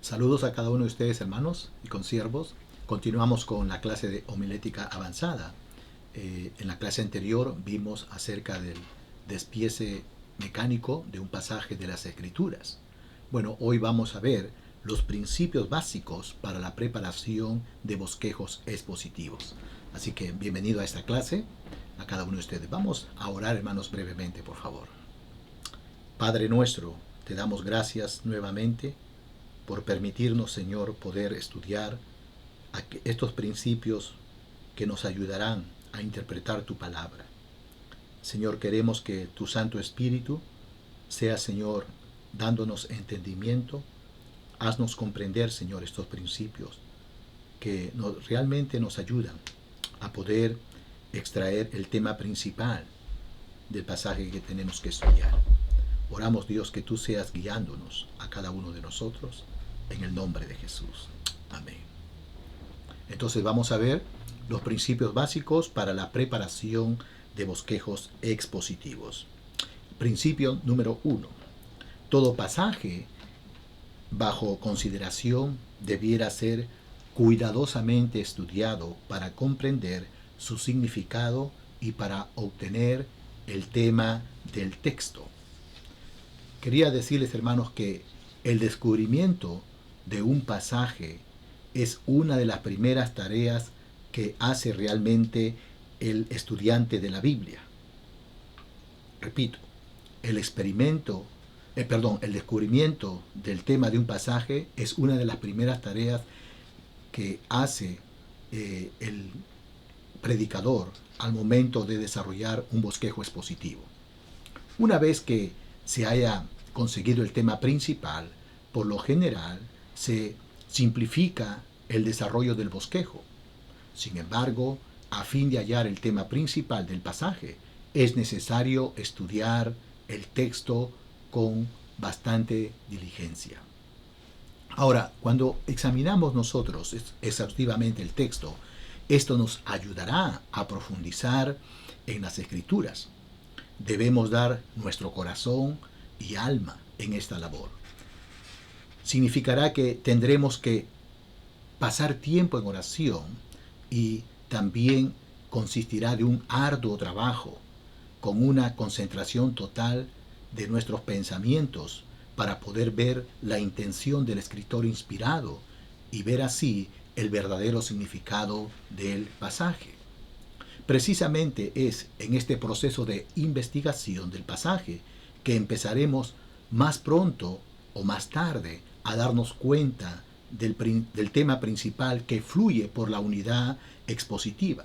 Saludos a cada uno de ustedes, hermanos y consiervos. Continuamos con la clase de homilética avanzada. En la clase anterior vimos acerca del despiece mecánico de un pasaje de las Escrituras. Bueno, hoy vamos a ver los principios básicos para la preparación de bosquejos expositivos. Así que bienvenido a esta clase, a cada uno de ustedes. Vamos a orar, hermanos, brevemente, por favor. Padre nuestro, te damos gracias nuevamente por permitirnos, Señor, poder estudiar estos principios que nos ayudarán a interpretar tu palabra. Señor, queremos que tu Santo Espíritu sea, Señor, dándonos entendimiento. Haznos comprender, Señor, estos principios que realmente nos ayudan a poder extraer el tema principal del pasaje que tenemos que estudiar. Oramos, Dios, que tú seas guiándonos a cada uno de nosotros en el nombre de Jesús. Amén. Entonces vamos a ver los principios básicos para la preparación de bosquejos expositivos. Principio número 1. Todo pasaje bajo consideración debiera ser cuidadosamente estudiado para comprender su significado y para obtener el tema del texto. Quería decirles, hermanos, que el descubrimiento de un pasaje es una de las primeras tareas que hace realmente el estudiante de la Biblia. Repito, el descubrimiento del tema de un pasaje es una de las primeras tareas que hace el predicador al momento de desarrollar un bosquejo expositivo. Una vez que se haya conseguido el tema principal, por lo general se simplifica el desarrollo del bosquejo. Sin embargo, a fin de hallar el tema principal del pasaje, es necesario estudiar el texto con bastante diligencia. Ahora, cuando examinamos nosotros exhaustivamente el texto, esto nos ayudará a profundizar en las Escrituras. Debemos dar nuestro corazón y alma en esta labor. Significará que tendremos que pasar tiempo en oración y también consistirá de un arduo trabajo con una concentración total de nuestros pensamientos para poder ver la intención del escritor inspirado y ver así el verdadero significado del pasaje. Precisamente es en este proceso de investigación del pasaje que empezaremos más pronto o más tarde a darnos cuenta del tema principal que fluye por la unidad expositiva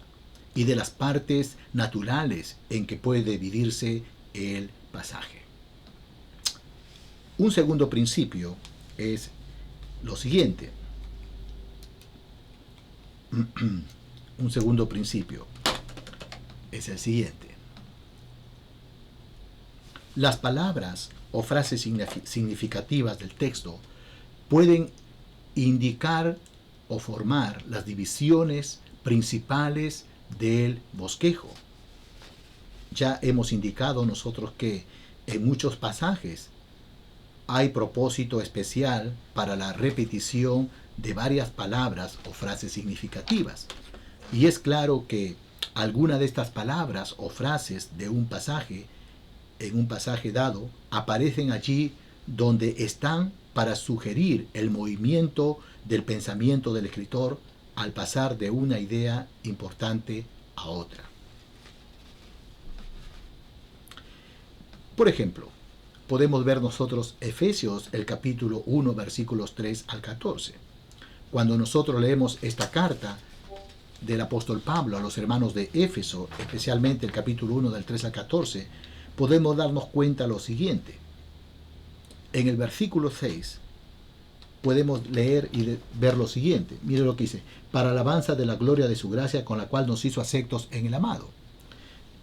y de las partes naturales en que puede dividirse el pasaje. Un segundo principio es lo siguiente. Un segundo principio es el siguiente. Las palabras o frases significativas del texto pueden indicar o formar las divisiones principales del bosquejo. Ya hemos indicado nosotros que en muchos pasajes hay propósito especial para la repetición de varias palabras o frases significativas. Y es claro que alguna de estas palabras o frases de un pasaje, en un pasaje dado, aparecen allí donde están para sugerir el movimiento del pensamiento del escritor al pasar de una idea importante a otra. Por ejemplo, podemos ver nosotros Efesios, el capítulo 1, versículos 3 al 14. Cuando nosotros leemos esta carta del apóstol Pablo a los hermanos de Éfeso, especialmente el capítulo 1 del 3 al 14, podemos darnos cuenta lo siguiente. En el versículo 6 podemos leer y ver lo siguiente. Mire lo que dice: para alabanza de la gloria de su gracia con la cual nos hizo aceptos en el amado.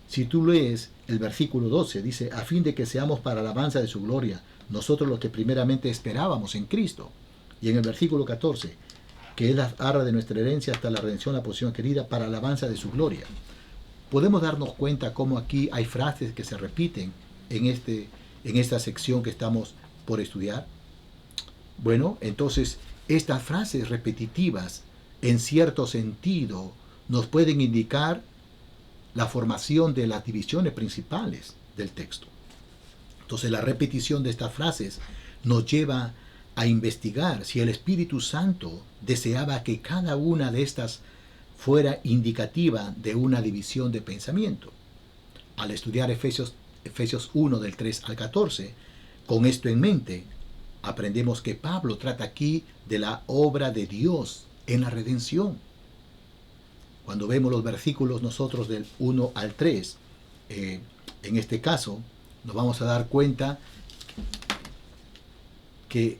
Si tú lees el versículo 12, dice: a fin de que seamos para alabanza de su gloria, nosotros los que primeramente esperábamos en Cristo. Y en el versículo 14, que es la arra de nuestra herencia hasta la redención, la posesión querida, para alabanza de su gloria. Podemos darnos cuenta cómo aquí hay frases que se repiten en esta sección que estamos por estudiar. Bueno, entonces estas frases repetitivas, en cierto sentido, nos pueden indicar la formación de las divisiones principales del texto. Entonces, la repetición de estas frases nos lleva a investigar si el Espíritu Santo deseaba que cada una de estas fuera indicativa de una división de pensamiento. Al estudiar Efesios 1 del 3 al 14, con esto en mente, aprendemos que Pablo trata aquí de la obra de Dios en la redención. Cuando vemos los versículos nosotros del 1 al 3, en este caso, nos vamos a dar cuenta que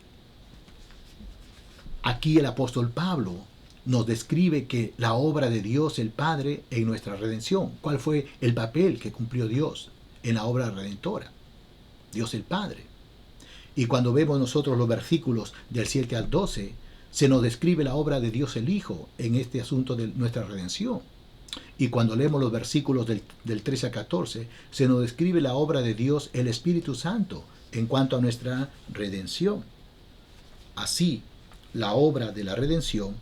aquí el apóstol Pablo nos describe que la obra de Dios el Padre en nuestra redención. ¿Cuál fue el papel que cumplió Dios en la obra redentora? Dios el Padre. Y cuando vemos nosotros los versículos del 7 al 12, se nos describe la obra de Dios el Hijo en este asunto de nuestra redención. Y cuando leemos los versículos del 13 al 14, se nos describe la obra de Dios el Espíritu Santo en cuanto a nuestra redención. Así, la obra de la redención,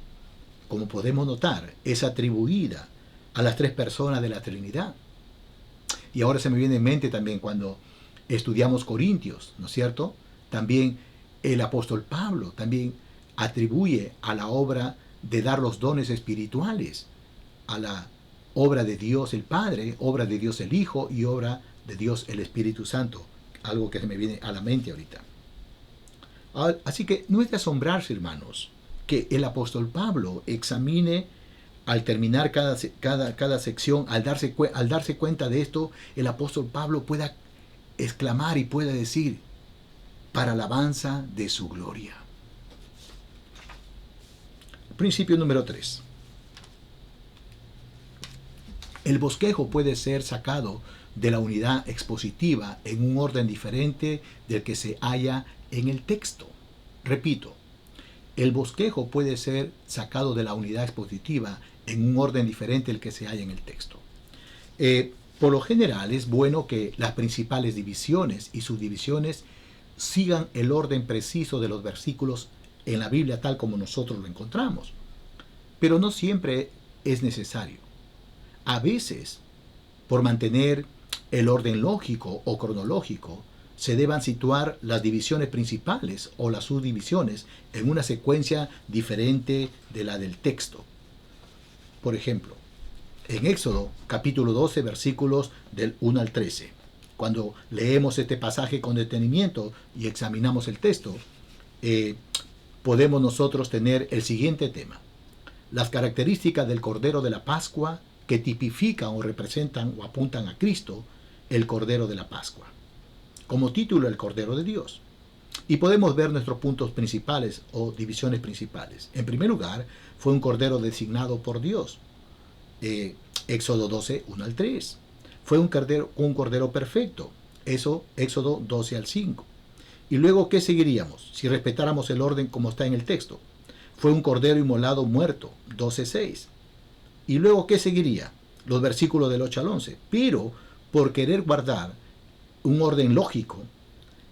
como podemos notar, es atribuida a las tres personas de la Trinidad. Y ahora se me viene en mente también cuando estudiamos Corintios, ¿no es cierto? También el apóstol Pablo también atribuye a la obra de dar los dones espirituales, a la obra de Dios el Padre, obra de Dios el Hijo y obra de Dios el Espíritu Santo. Algo que se me viene a la mente ahorita. Así que no es de asombrarse, hermanos, que el apóstol Pablo examine al terminar cada sección, al darse cuenta de esto, el apóstol Pablo pueda exclamar y pueda decir, para alabanza de su gloria. Principio número 3. El bosquejo puede ser sacado de la unidad expositiva en un orden diferente del que se halla en el texto. Repito, el bosquejo puede ser sacado de la unidad expositiva en un orden diferente del que se halla en el texto. Por lo general es bueno que las principales divisiones y subdivisiones sigan el orden preciso de los versículos en la Biblia tal como nosotros lo encontramos. Pero no siempre es necesario. A veces, por mantener el orden lógico o cronológico, se deban situar las divisiones principales o las subdivisiones en una secuencia diferente de la del texto. Por ejemplo, en Éxodo capítulo 12 versículos del 1 al 13, cuando leemos este pasaje con detenimiento y examinamos el texto, podemos nosotros tener el siguiente tema: las características del Cordero de la Pascua que tipifican o representan o apuntan a Cristo, el Cordero de la Pascua. Como título, el Cordero de Dios. Y podemos ver nuestros puntos principales o divisiones principales. En primer lugar, fue un Cordero designado por Dios. Éxodo 12, 1 al 3. Fue un cordero perfecto. Eso, Éxodo 12 al 5. Y luego, ¿qué seguiríamos? Si respetáramos el orden como está en el texto. Fue un cordero inmolado muerto, 12:6. Y luego, ¿qué seguiría? Los versículos del 8 al 11. Pero, por querer guardar un orden lógico,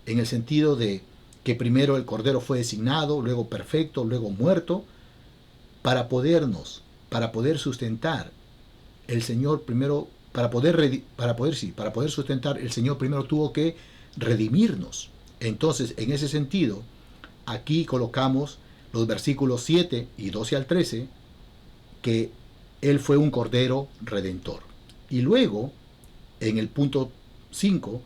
en el sentido de que primero el cordero fue designado, luego perfecto, luego muerto, para poder sustentar el Señor primero, para poder sustentar, el Señor primero tuvo que redimirnos. Entonces, en ese sentido, aquí colocamos los versículos 7 y 12 al 13, que Él fue un Cordero Redentor. Y luego, en el punto 5,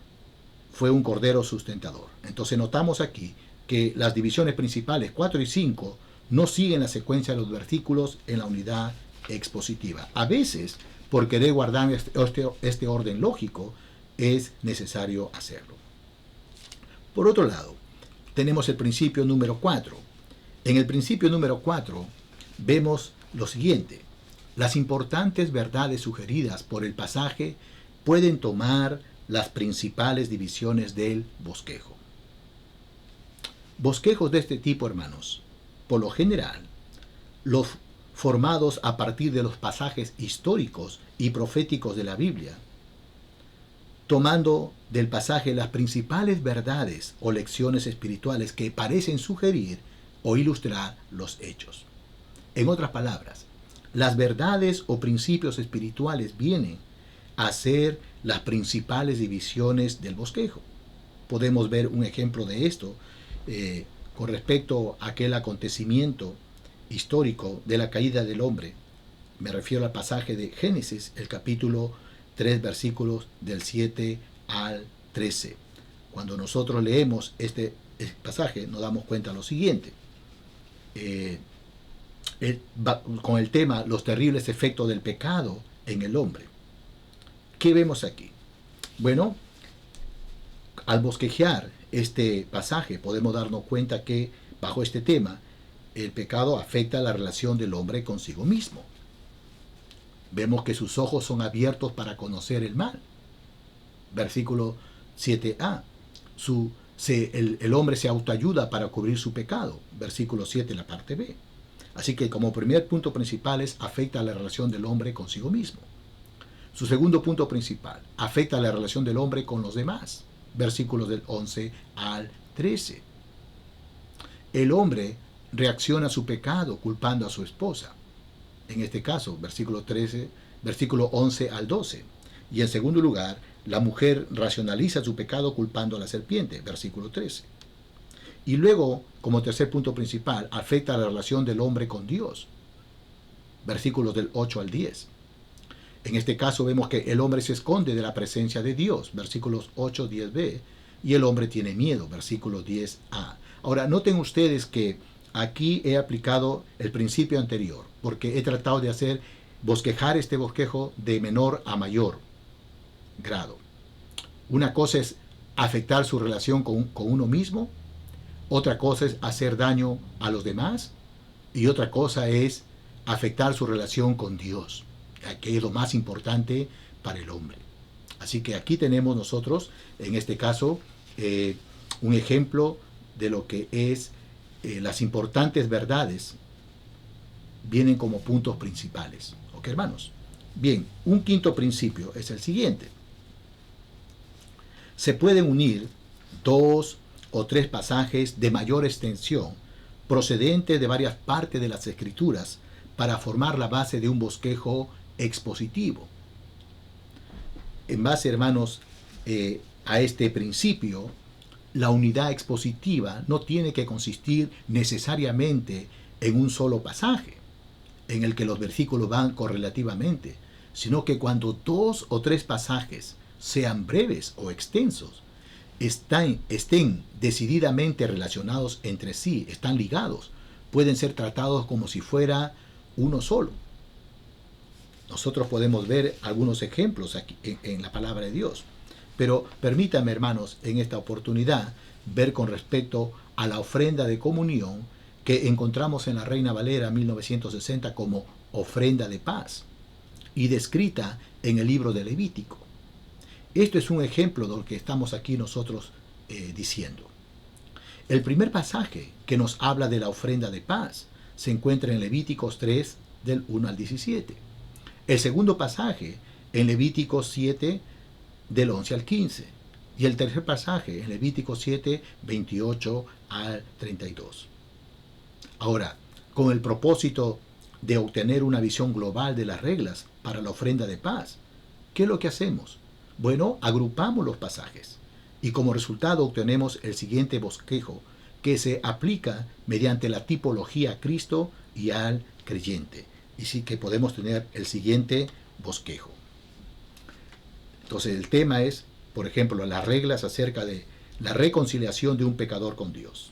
fue un Cordero Sustentador. Entonces notamos aquí que las divisiones principales 4 y 5 no siguen la secuencia de los versículos en la unidad expositiva. A veces, por querer guardar este orden lógico, es necesario hacerlo. Por otro lado, tenemos el principio número 4. En el principio número 4 vemos lo siguiente: las importantes verdades sugeridas por el pasaje pueden tomar las principales divisiones del bosquejo. Bosquejos de este tipo, hermanos, por lo general, los formados a partir de los pasajes históricos y proféticos de la Biblia, tomando del pasaje las principales verdades o lecciones espirituales que parecen sugerir o ilustrar los hechos. En otras palabras, las verdades o principios espirituales vienen a ser las principales divisiones del bosquejo. Podemos ver un ejemplo de esto con respecto a aquel acontecimiento histórico de la caída del hombre. Me refiero al pasaje de Génesis, el capítulo 3, versículos del 7 al 13. Cuando nosotros leemos este pasaje nos damos cuenta de lo siguiente. Con el tema los terribles efectos del pecado en el hombre. ¿Qué vemos aquí? Bueno, al bosquejar este pasaje podemos darnos cuenta que bajo este tema el pecado afecta la relación del hombre consigo mismo. Vemos que sus ojos son abiertos para conocer el mal. Versículo 7a. El hombre se autoayuda para cubrir su pecado. Versículo 7, la parte B. Así que como primer punto principal afecta a la relación del hombre consigo mismo. Su segundo punto principal afecta a la relación del hombre con los demás. Versículos del 11 al 13. El hombre reacciona a su pecado culpando a su esposa. En este caso, versículo 11 al 12. Y en segundo lugar, la mujer racionaliza su pecado culpando a la serpiente. Versículo 13. Y luego, como tercer punto principal, afecta a la relación del hombre con Dios. Versículos del 8 al 10. En este caso vemos que el hombre se esconde de la presencia de Dios. Versículos 8, 10b. Y el hombre tiene miedo. Versículo 10a. Ahora, noten ustedes que aquí he aplicado el principio anterior, porque he tratado de bosquejar este bosquejo de menor a mayor grado. Una cosa es afectar su relación con uno mismo, otra cosa es hacer daño a los demás, y otra cosa es afectar su relación con Dios, que es lo más importante para el hombre. Así que aquí tenemos nosotros, en este caso, un ejemplo de lo que es las importantes verdades vienen como puntos principales. ¿Ok, hermanos? Bien, un quinto principio es el siguiente. Se pueden unir 2 o 3 pasajes de mayor extensión procedentes de varias partes de las Escrituras para formar la base de un bosquejo expositivo. En base, hermanos, a este principio, la unidad expositiva no tiene que consistir necesariamente en un solo pasaje, en el que los versículos van correlativamente, sino que cuando 2 o 3 pasajes, sean breves o extensos, estén decididamente relacionados entre sí, están ligados, pueden ser tratados como si fuera uno solo. Nosotros podemos ver algunos ejemplos aquí en la palabra de Dios. Pero permítanme, hermanos, en esta oportunidad ver con respecto a la ofrenda de comunión que encontramos en la Reina Valera 1960 como ofrenda de paz y descrita en el libro de Levítico. Esto es un ejemplo de lo que estamos aquí nosotros diciendo. El primer pasaje que nos habla de la ofrenda de paz se encuentra en Levíticos 3 del 1 al 17. El segundo pasaje en Levíticos 7 del 11 al 15. Y el tercer pasaje en Levítico 7, 28 al 32. Ahora, con el propósito de obtener una visión global de las reglas para la ofrenda de paz, ¿qué es lo que hacemos? Bueno, agrupamos los pasajes y como resultado obtenemos el siguiente bosquejo que se aplica mediante la tipología a Cristo y al creyente. Y sí que podemos tener el siguiente bosquejo. Entonces el tema es, por ejemplo, las reglas acerca de la reconciliación de un pecador con Dios.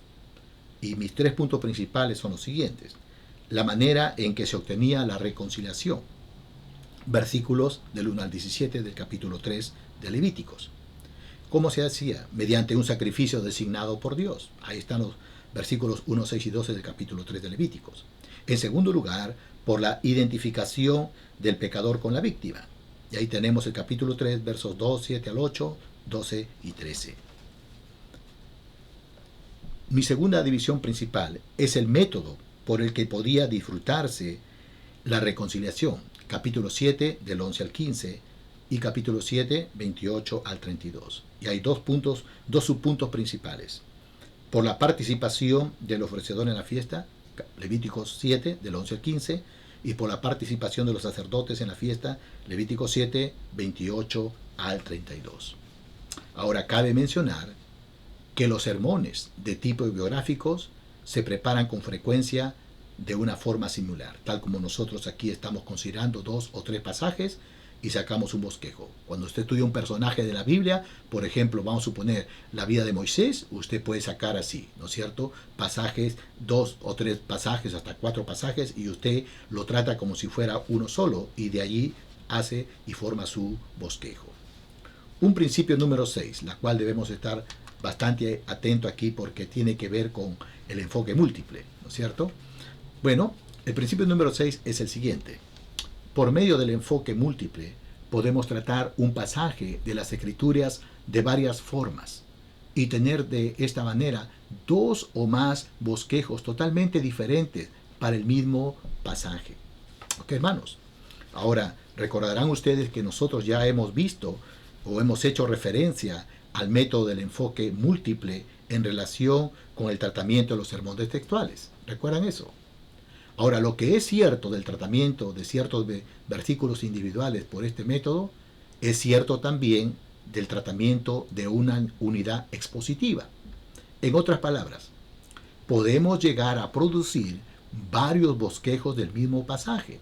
Y mis 3 puntos principales son los siguientes. La manera en que se obtenía la reconciliación. Versículos del 1 al 17 del capítulo 3 de Levíticos. ¿Cómo se hacía? Mediante un sacrificio designado por Dios. Ahí están los versículos 1, 6 y 12 del capítulo 3 de Levíticos. En segundo lugar, por la identificación del pecador con la víctima. Y ahí tenemos el capítulo 3, versos 2, 7 al 8, 12 y 13. Mi segunda división principal es el método por el que podía disfrutarse la reconciliación. Capítulo 7, del 11 al 15, y capítulo 7, 28 al 32. Y hay dos subpuntos principales. por la participación del ofrecedor en la fiesta, Levíticos 7, del 11 al 15, y por la participación de los sacerdotes en la fiesta, Levítico 7, 28 al 32. Ahora cabe mencionar que los sermones de tipo biográficos se preparan con frecuencia de una forma similar, tal como nosotros aquí estamos considerando 2 o 3 pasajes y sacamos un bosquejo. Cuando usted estudia un personaje de la Biblia, por ejemplo, vamos a suponer la vida de Moisés, usted puede sacar así, ¿no es cierto? Pasajes, 2 o 3 pasajes, hasta 4 pasajes, y usted lo trata como si fuera uno solo, y de allí hace y forma su bosquejo. Un principio número 6, la cual debemos estar bastante atento aquí porque tiene que ver con el enfoque múltiple, ¿no es cierto? Bueno, el principio número 6 es el siguiente. Por medio del enfoque múltiple, podemos tratar un pasaje de las Escrituras de varias formas y tener de esta manera 2 o más bosquejos totalmente diferentes para el mismo pasaje. ¿Ok, hermanos? Ahora, recordarán ustedes que nosotros ya hemos visto o hemos hecho referencia al método del enfoque múltiple en relación con el tratamiento de los sermones textuales. ¿Recuerdan eso? Ahora, lo que es cierto del tratamiento de ciertos versículos individuales por este método, es cierto también del tratamiento de una unidad expositiva. En otras palabras, podemos llegar a producir varios bosquejos del mismo pasaje,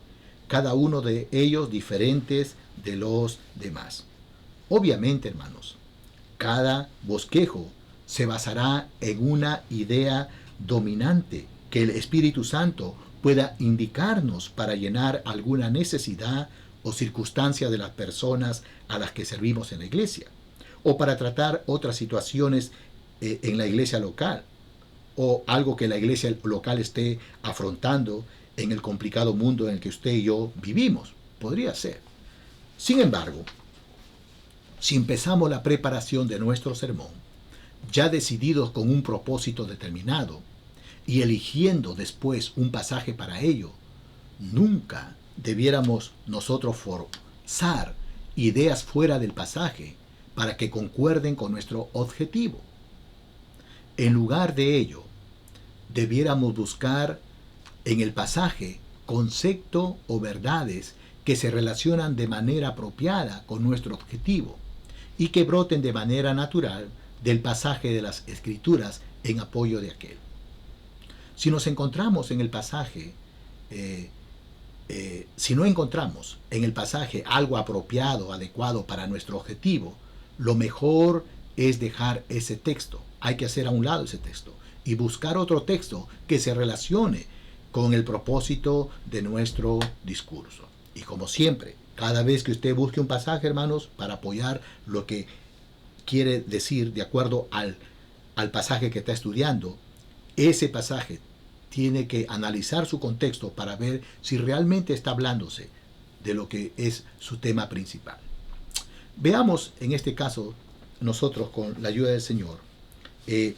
cada uno de ellos diferentes de los demás. Obviamente, hermanos, cada bosquejo se basará en una idea dominante que el Espíritu Santo pueda indicarnos para llenar alguna necesidad o circunstancia de las personas a las que servimos en la iglesia, o para tratar otras situaciones en la iglesia local, o algo que la iglesia local esté afrontando en el complicado mundo en el que usted y yo vivimos. Podría ser. Sin embargo, si empezamos la preparación de nuestro sermón, ya decididos con un propósito determinado, y eligiendo después un pasaje para ello, nunca debiéramos nosotros forzar ideas fuera del pasaje para que concuerden con nuestro objetivo. En lugar de ello, debiéramos buscar en el pasaje concepto o verdades que se relacionan de manera apropiada con nuestro objetivo y que broten de manera natural del pasaje de las Escrituras en apoyo de aquel. Si nos encontramos en el pasaje, si no encontramos en el pasaje algo apropiado, adecuado para nuestro objetivo, lo mejor es dejar ese texto. Hay que hacer a un lado ese texto y buscar otro texto que se relacione con el propósito de nuestro discurso. Y como siempre, cada vez que usted busque un pasaje, hermanos, para apoyar lo que quiere decir de acuerdo al pasaje que está estudiando, ese pasaje tiene que analizar su contexto para ver si realmente está hablándose de lo que es su tema principal. Veamos en este caso, nosotros con la ayuda del Señor, 3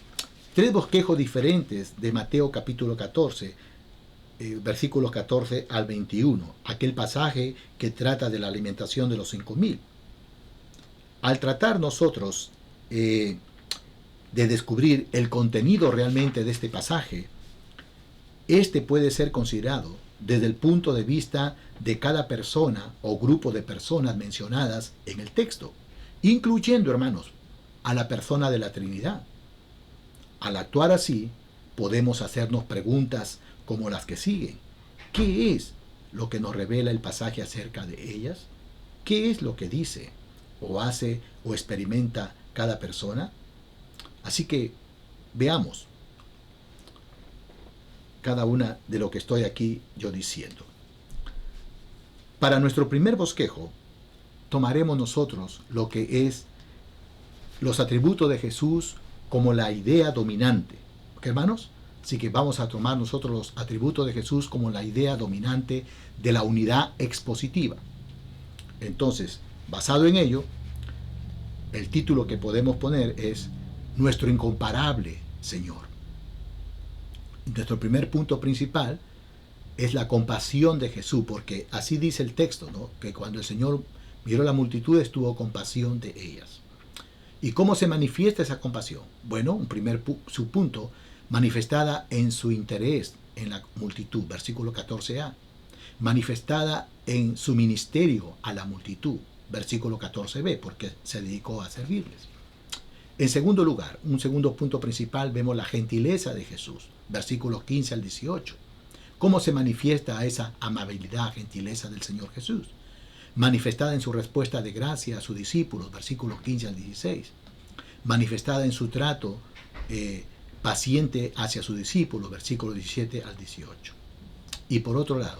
bosquejos diferentes de Mateo capítulo 14, versículos 14 al 21, aquel pasaje que trata de la alimentación de los 5,000. Al tratar nosotros de descubrir el contenido realmente de este pasaje, este puede ser considerado desde el punto de vista de cada persona o grupo de personas mencionadas en el texto, incluyendo, hermanos, a la persona de la Trinidad. Al actuar así, podemos hacernos preguntas como las que siguen. ¿Qué es lo que nos revela el pasaje acerca de ellas? ¿Qué es lo que dice o hace o experimenta cada persona? Así que veamos cada una de lo que estoy aquí yo diciendo. Para nuestro primer bosquejo, tomaremos nosotros lo que es los atributos de Jesús como la idea dominante. ¿Ok, hermanos? Así que vamos a tomar nosotros los atributos de Jesús como la idea dominante de la unidad expositiva. Entonces, basado en ello, el título que podemos poner es Nuestro incomparable Señor. Nuestro primer punto principal es la compasión de Jesús, porque así dice el texto, ¿no? Que cuando el Señor miró la multitud, tuvo compasión de ellas. ¿Y cómo se manifiesta esa compasión? Bueno, un primer subpunto, manifestada en su interés en la multitud, versículo 14a. Manifestada en su ministerio a la multitud, versículo 14b, porque se dedicó a servirles. En segundo lugar, un segundo punto principal, vemos la gentileza de Jesús, versículos 15 al 18. ¿Cómo se manifiesta esa amabilidad, gentileza del Señor Jesús? Manifestada en su respuesta de gracia a sus discípulos, versículos 15 al 16. Manifestada en su trato paciente hacia sus discípulos, versículos 17 al 18. Y por otro lado,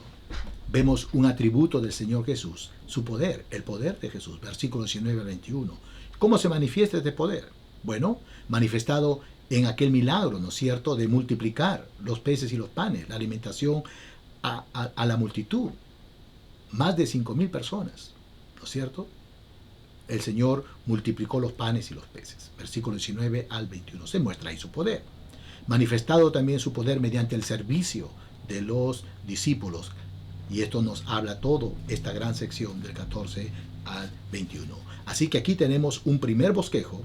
vemos un atributo del Señor Jesús, su poder, el poder de Jesús, versículos 19 al 21. ¿Cómo se manifiesta este poder? Bueno, manifestado en aquel milagro, ¿no es cierto?, de multiplicar los peces y los panes, la alimentación a la multitud. Más de 5.000 personas, ¿no es cierto? El Señor multiplicó los panes y los peces. Versículo 19 al 21. Se muestra ahí su poder. Manifestado también su poder mediante el servicio de los discípulos. Y esto nos habla todo esta gran sección del 14 al 21. Así que aquí tenemos un primer bosquejo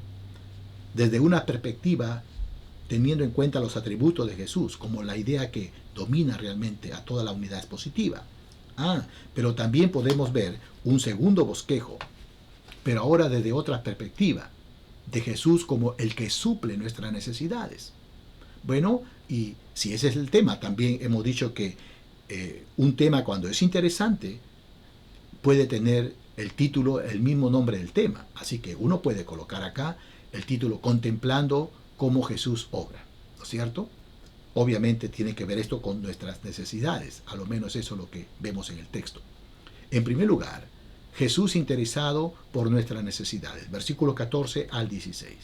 desde una perspectiva teniendo en cuenta los atributos de Jesús, como la idea que domina realmente a toda la unidad expositiva. Pero también podemos ver un segundo bosquejo, pero ahora desde otra perspectiva, de Jesús como el que suple nuestras necesidades. Bueno, y si ese es el tema, también hemos dicho que un tema cuando es interesante puede tener el título, el mismo nombre del tema. Así que uno puede colocar acá el título Contemplando cómo Jesús obra, ¿no es cierto? Obviamente tiene que ver esto con nuestras necesidades, a lo menos eso es lo que vemos en el texto. En primer lugar, Jesús interesado por nuestras necesidades, versículos 14 al 16.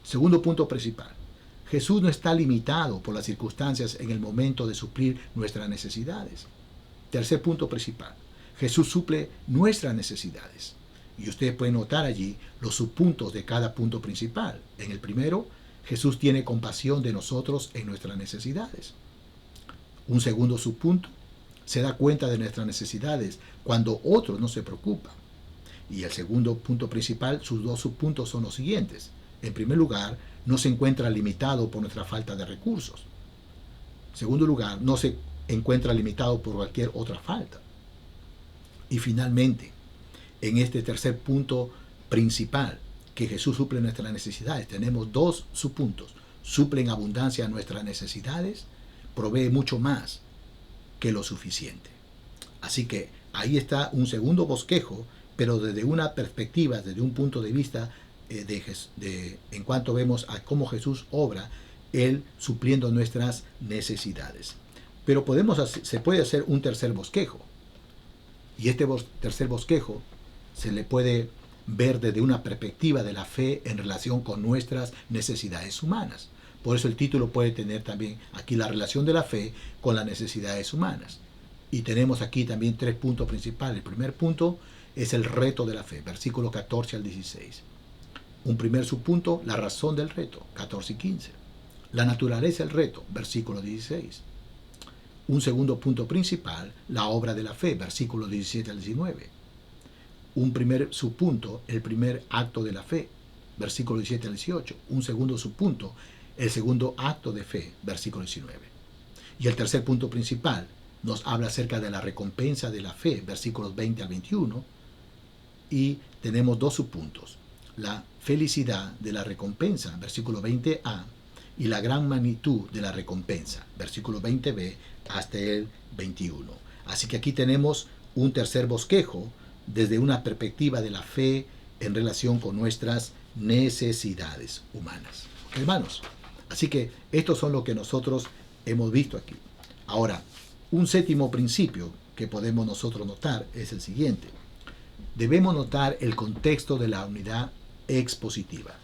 Segundo punto principal, Jesús no está limitado por las circunstancias en el momento de suplir nuestras necesidades. Tercer punto principal, Jesús suple nuestras necesidades. Y ustedes pueden notar allí los subpuntos de cada punto principal. En el primero, Jesús tiene compasión de nosotros en nuestras necesidades. Un segundo subpunto, se da cuenta de nuestras necesidades cuando otros no se preocupan. Y el segundo punto principal, sus dos subpuntos son los siguientes. En primer lugar, no se encuentra limitado por nuestra falta de recursos. En segundo lugar, no se encuentra limitado por cualquier otra falta. Y finalmente, en este tercer punto principal, que Jesús suple nuestras necesidades, tenemos dos subpuntos. Suple en abundancia nuestras necesidades, provee mucho más que lo suficiente. Así que ahí está un segundo bosquejo, pero desde una perspectiva, desde un punto de vista en cuanto vemos a cómo Jesús obra, Él supliendo nuestras necesidades. Pero se puede hacer un tercer bosquejo. Y este tercer bosquejo se le puede ver desde una perspectiva de la fe en relación con nuestras necesidades humanas. Por eso el título puede tener también aquí la relación de la fe con las necesidades humanas. Y tenemos aquí también tres puntos principales. El primer punto es el reto de la fe, versículos 14 al 16. Un primer subpunto, la razón del reto, 14 y 15. La naturaleza del reto, versículo 16. Un segundo punto principal, la obra de la fe, versículos 17 al 19. Un primer subpunto, el primer acto de la fe, versículo 17 al 18. Un segundo subpunto, el segundo acto de fe, versículo 19. Y el tercer punto principal nos habla acerca de la recompensa de la fe, versículos 20 al 21. Y tenemos dos subpuntos, la felicidad de la recompensa, versículo 20a, y la gran magnitud de la recompensa, versículo 20b hasta el 21. Así que aquí tenemos un tercer bosquejo desde una perspectiva de la fe en relación con nuestras necesidades humanas. Hermanos, así que estos son lo que nosotros hemos visto aquí. Ahora, un séptimo principio que podemos nosotros notar es el siguiente. Debemos notar el contexto de la unidad expositiva.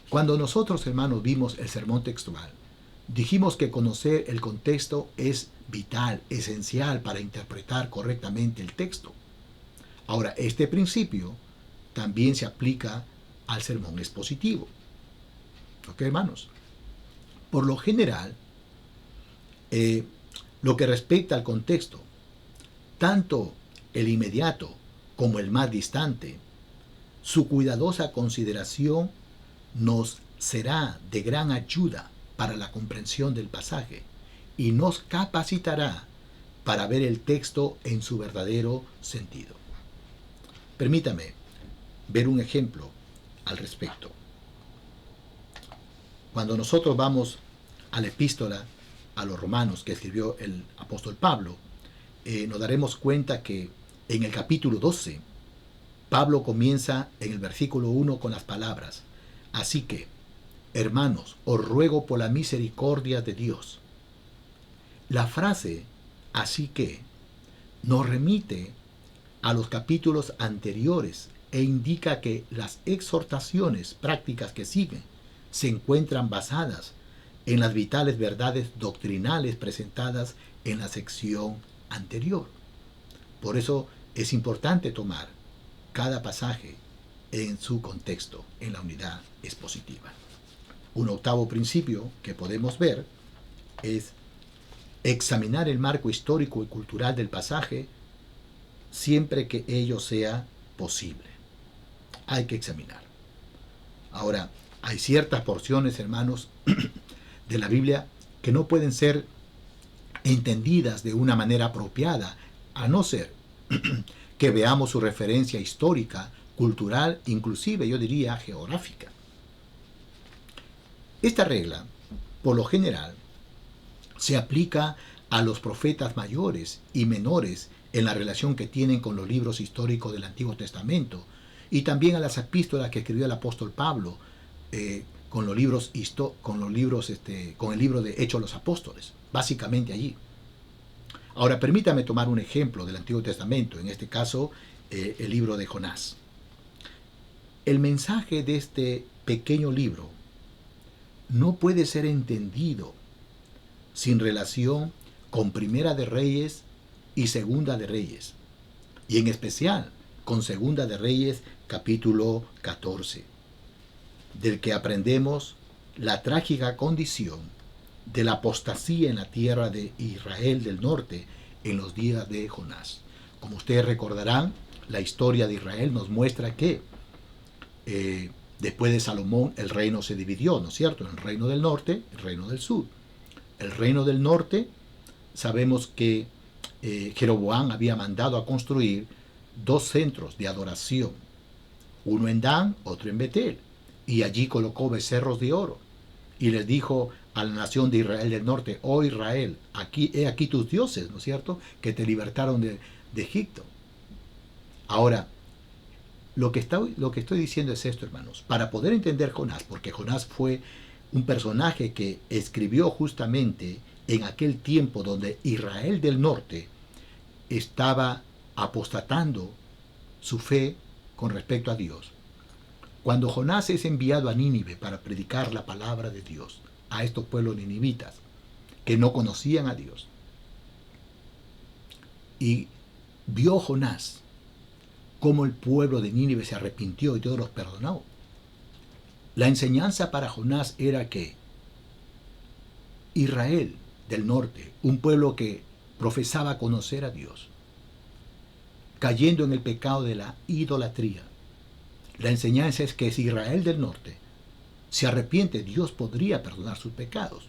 Cuando nosotros, hermanos, vimos el sermón textual, dijimos que conocer el contexto es vital, esencial para interpretar correctamente el texto. Ahora, este principio también se aplica al sermón expositivo. ¿Ok, hermanos? Por lo general, lo que respecta al contexto, tanto el inmediato como el más distante, Su cuidadosa consideración nos será de gran ayuda para la comprensión del pasaje y nos capacitará para ver el texto en su verdadero sentido. Permítame ver un ejemplo al respecto. Cuando nosotros vamos a la epístola a los romanos que escribió el apóstol Pablo, nos daremos cuenta que en el capítulo 12, Pablo comienza en el versículo 1 con las palabras: así que, hermanos, os ruego por la misericordia de Dios. La frase así que nos remite a los capítulos anteriores e indica que las exhortaciones prácticas que siguen se encuentran basadas en las vitales verdades doctrinales presentadas en la sección anterior. Por eso es importante tomar cada pasaje en su contexto, en la unidad expositiva. Un octavo principio que podemos ver es examinar el marco histórico y cultural del pasaje siempre que ello sea posible. Hay que examinar. Ahora, hay ciertas porciones, hermanos, de la Biblia que no pueden ser entendidas de una manera apropiada, a no ser que veamos su referencia histórica, cultural, inclusive yo diría geográfica. Esta regla, por lo general, se aplica a los profetas mayores y menores en la relación que tienen con los libros históricos del Antiguo Testamento y también a las epístolas que escribió el apóstol Pablo con el libro de Hechos de los Apóstoles, básicamente allí. Ahora, permítame tomar un ejemplo del Antiguo Testamento, en este caso, el libro de Jonás. El mensaje de este pequeño libro no puede ser entendido sin relación con Primera de Reyes y Segunda de Reyes, y en especial con Segunda de Reyes capítulo 14, del que aprendemos la trágica condición de la apostasía en la tierra de Israel del norte en los días de Jonás. Como ustedes recordarán, la historia de Israel nos muestra que después de Salomón el reino se dividió, ¿no es cierto? El reino del norte, el reino del sur. El reino del norte, sabemos que Jeroboam había mandado a construir dos centros de adoración, uno en Dan, otro en Betel, y allí colocó becerros de oro, y les dijo a la nación de Israel del norte: oh Israel, he aquí tus dioses, ¿no es cierto?, que te libertaron de Egipto. Ahora, lo que estoy diciendo es esto, hermanos, para poder entender Jonás, porque Jonás fue un personaje que escribió justamente en aquel tiempo donde Israel del norte estaba apostatando su fe con respecto a Dios. Cuando Jonás es enviado a Nínive para predicar la palabra de Dios a estos pueblos ninivitas que no conocían a Dios, y vio Jonás cómo el pueblo de Nínive se arrepintió y Dios los perdonó, la enseñanza para Jonás era que Israel del norte, un pueblo que profesaba conocer a Dios, cayendo en el pecado de la idolatría, la enseñanza es que si Israel del norte se arrepiente, Dios podría perdonar sus pecados.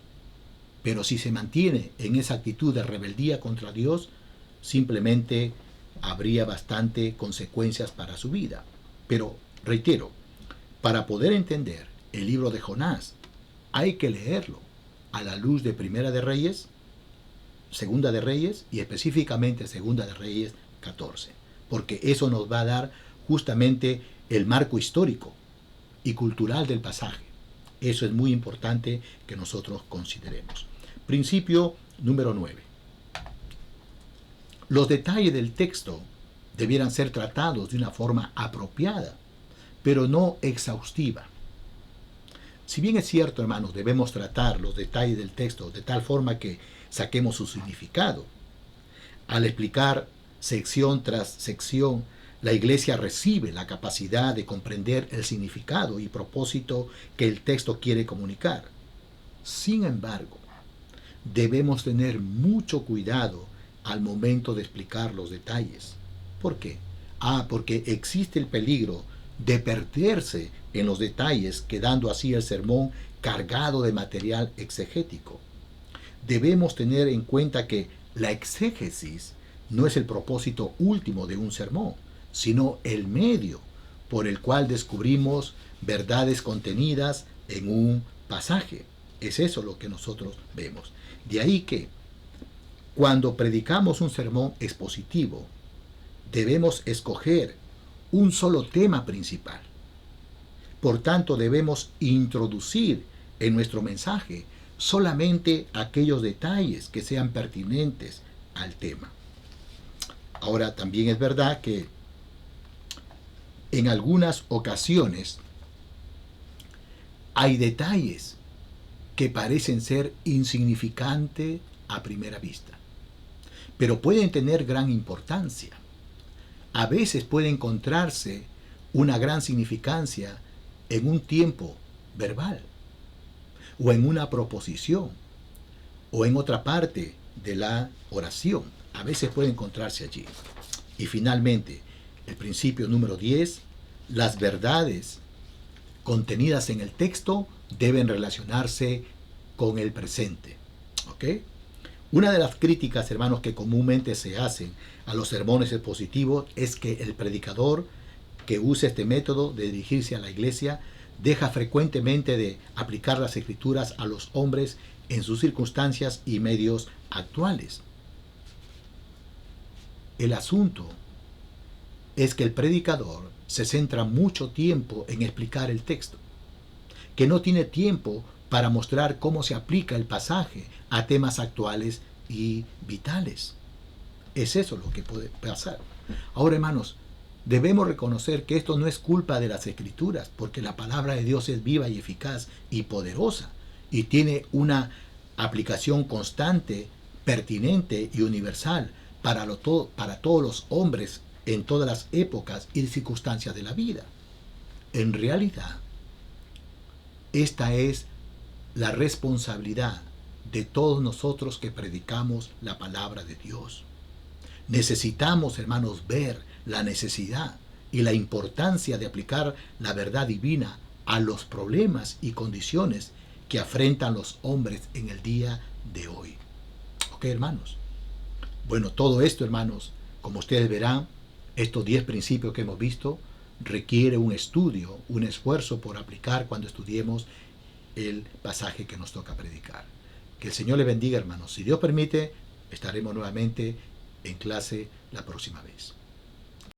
Pero si se mantiene en esa actitud de rebeldía contra Dios, simplemente habría bastante consecuencias para su vida. Pero, reitero, para poder entender el libro de Jonás, hay que leerlo a la luz de Primera de Reyes, Segunda de Reyes y específicamente Segunda de Reyes 14, porque eso nos va a dar justamente el marco histórico y cultural del pasaje. Eso es muy importante que nosotros consideremos. Principio número 9. Los detalles del texto debieran ser tratados de una forma apropiada, pero no exhaustiva. Si bien es cierto, hermanos, debemos tratar los detalles del texto de tal forma que saquemos su significado, al explicar sección tras sección, la Iglesia recibe la capacidad de comprender el significado y propósito que el texto quiere comunicar. Sin embargo, debemos tener mucho cuidado al momento de explicar los detalles. ¿Por qué? Porque existe el peligro de perderse en los detalles, quedando así el sermón cargado de material exegético. Debemos tener en cuenta que la exégesis no es el propósito último de un sermón, sino el medio por el cual descubrimos verdades contenidas en un pasaje. Es eso lo que nosotros vemos. De ahí que cuando predicamos un sermón expositivo, debemos escoger un solo tema principal. Por tanto, debemos introducir en nuestro mensaje solamente aquellos detalles que sean pertinentes al tema. Ahora, también es verdad que en algunas ocasiones hay detalles que parecen ser insignificantes a primera vista, pero pueden tener gran importancia. A veces puede encontrarse una gran significancia en un tiempo verbal, o en una proposición, o en otra parte de la oración. A veces puede encontrarse allí. Y finalmente, el principio número 10, las verdades contenidas en el texto deben relacionarse con el presente. ¿Ok? Una de las críticas, hermanos, que comúnmente se hacen a los sermones expositivos es que el predicador que usa este método de dirigirse a la iglesia deja frecuentemente de aplicar las escrituras a los hombres en sus circunstancias y medios actuales. El asunto es que el predicador se centra mucho tiempo en explicar el texto, que no tiene tiempo para mostrar cómo se aplica el pasaje a temas actuales y vitales. Es eso lo que puede pasar. Ahora, hermanos, debemos reconocer que esto no es culpa de las Escrituras, porque la palabra de Dios es viva y eficaz y poderosa, y tiene una aplicación constante, pertinente y universal para todos los hombres en todas las épocas y circunstancias de la vida. En realidad, esta es la responsabilidad de todos nosotros que predicamos la palabra de Dios. Necesitamos, hermanos, ver la necesidad y la importancia de aplicar la verdad divina a los problemas y condiciones que afrentan los hombres en el día de hoy. ¿Ok, hermanos? Bueno, todo esto, hermanos, como ustedes verán, estos 10 principios que hemos visto, requiere un estudio, un esfuerzo por aplicar cuando estudiemos el pasaje que nos toca predicar. Que el Señor le bendiga, hermanos. Si Dios permite, estaremos nuevamente en clase la próxima vez.